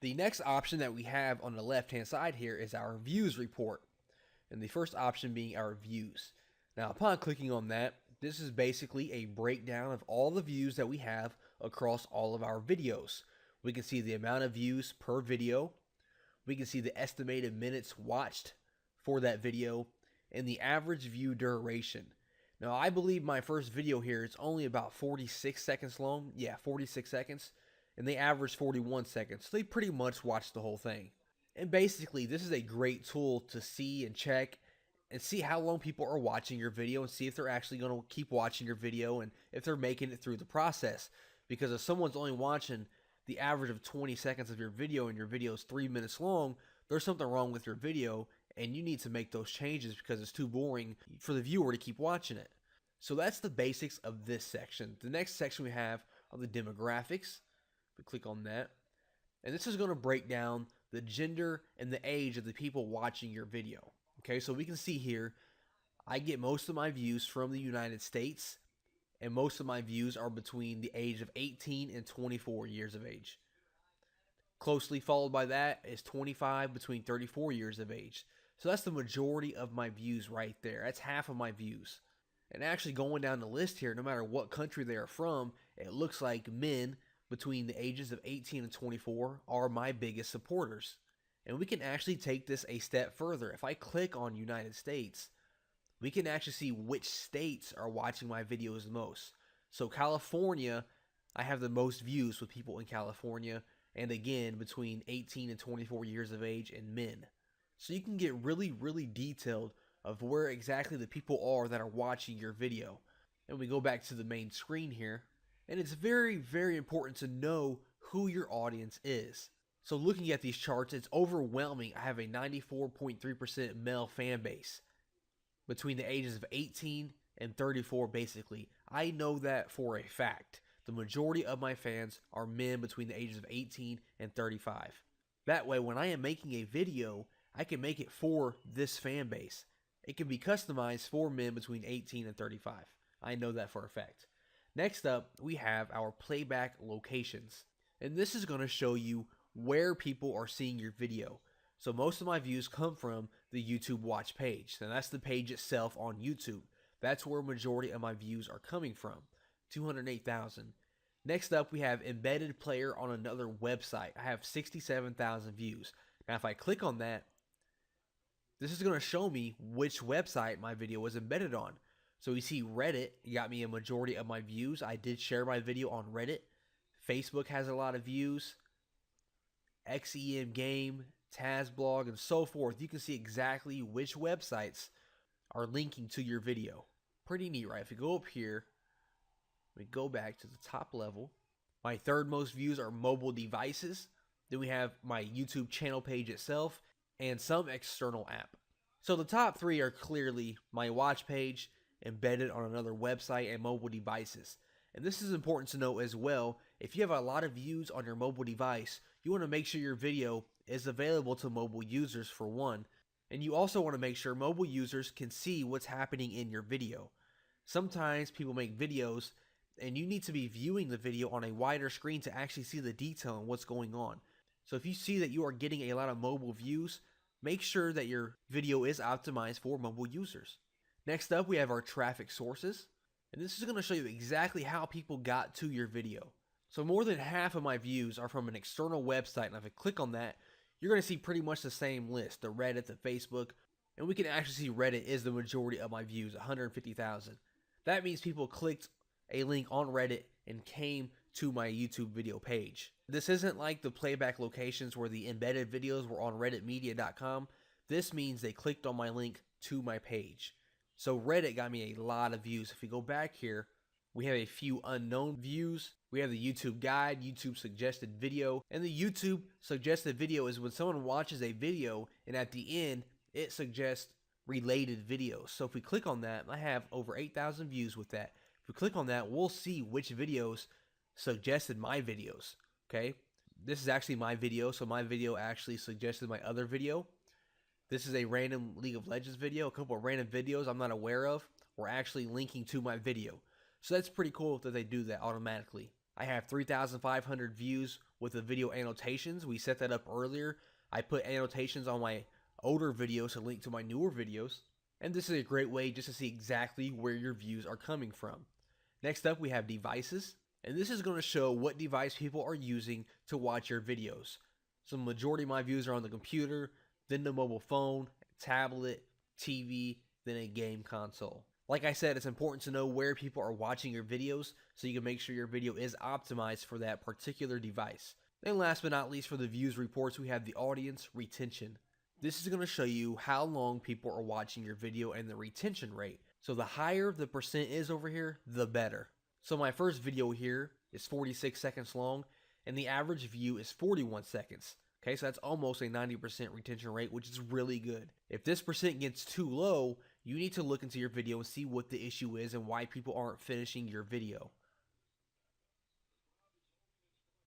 The next option that we have on the left hand side here is our views report, and the first option being our views. Now upon clicking on that, this is basically a breakdown of all the views that we have across all of our videos. We can see the amount of views per video, we can see the estimated minutes watched for that video, and the average view duration. Now I believe my first video here is only about 46 seconds long. Yeah, 46 seconds. And they average 41 seconds. So they pretty much watched the whole thing. And basically, this is a great tool to see and check and see how long people are watching your video and see if they're actually going to keep watching your video and if they're making it through the process. Because if someone's only watching the average of 20 seconds of your video and your video is 3 minutes long, there's something wrong with your video and you need to make those changes because it's too boring for the viewer to keep watching it. So that's the basics of this section. The next section we have are the demographics. We click on that. And this is going to break down the gender and the age of the people watching your video. Okay, so we can see here, I get most of my views from the United States, and most of my views are between the age of 18 and 24 years of age. Closely followed by that is 25 between 34 years of age. So that's the majority of my views right there. That's half of my views. And actually going down the list here, no matter what country they are from, it looks like men between the ages of 18 and 24 are my biggest supporters. And we can actually take this a step further. If I click on United States, we can actually see which states are watching my videos the most. So California, I have the most views with people in California, and again, between 18 and 24 years of age and men. So you can get really, really detailed of where exactly the people are that are watching your video. And we go back to the main screen here. And it's very, very important to know who your audience is. So looking at these charts, it's overwhelming. I have a 94.3% male fan base between the ages of 18 and 34 basically. I know that for a fact. The majority of my fans are men between the ages of 18 and 35. That way, when I am making a video, I can make it for this fan base. It can be customized for men between 18 and 35. I know that for a fact. Next up, we have our playback locations. And this is going to show you where people are seeing your video. So most of my views come from the YouTube watch page. Now that's the page itself on YouTube. That's where a majority of my views are coming from. 208,000. Next up, we have embedded player on another website. I have 67,000 views. Now if I click on that, this is going to show me which website my video was embedded on. So we see Reddit got me a majority of my views. I did share my video on Reddit. Facebook has a lot of views. XEM Game, TazBlog, and so forth. You can see exactly which websites are linking to your video. Pretty neat, right? If we go up here, we go back to the top level. My third most views are mobile devices. Then we have my YouTube channel page itself and some external app. So the top three are clearly my watch page, embedded on another website, and mobile devices. And this is important to note as well. If you have a lot of views on your mobile device, you want to make sure your video is available to mobile users for one. And you also want to make sure mobile users can see what's happening in your video. Sometimes people make videos and you need to be viewing the video on a wider screen to actually see the detail and what's going on. So if you see that you are getting a lot of mobile views, make sure that your video is optimized for mobile users. Next up, we have our traffic sources. And this is going to show you exactly how people got to your video. So more than half of my views are from an external website. And if I click on that, you're going to see pretty much the same list. The Reddit, the Facebook. And we can actually see Reddit is the majority of my views, 150,000. That means people clicked a link on Reddit and came to my YouTube video page. This isn't like the playback locations where the embedded videos were on redditmedia.com. This means they clicked on my link to my page. So Reddit got me a lot of views. If we go back here, we have a few unknown views. We have the YouTube guide, YouTube suggested video, and the YouTube suggested video is when someone watches a video and at the end it suggests related videos. So if we click on that, I have over 8,000 views with that. If we click on that, we'll see which videos suggested my videos. Okay, this is actually my video, so my video actually suggested my other video. This is a random League of Legends video. A couple of random videos I'm not aware of were actually linking to my video. So that's pretty cool that they do that automatically. I have 3,500 views with the video annotations. We set that up earlier. I put annotations on my older videos to link to my newer videos. And this is a great way just to see exactly where your views are coming from. Next up, we have devices. And this is going to show what device people are using to watch your videos. So the majority of my views are on the computer, then the mobile phone, tablet, TV, then a game console. Like I said, it's important to know where people are watching your videos so you can make sure your video is optimized for that particular device. And last but not least, for the views reports, we have the audience retention. This is going to show you how long people are watching your video and the retention rate. So the higher the percent is over here, the better. So my first video here is 46 seconds long, and the average view is 41 seconds. Okay, so that's almost a 90% retention rate, which is really good. If this percent gets too low, you need to look into your video and see what the issue is and why people aren't finishing your video.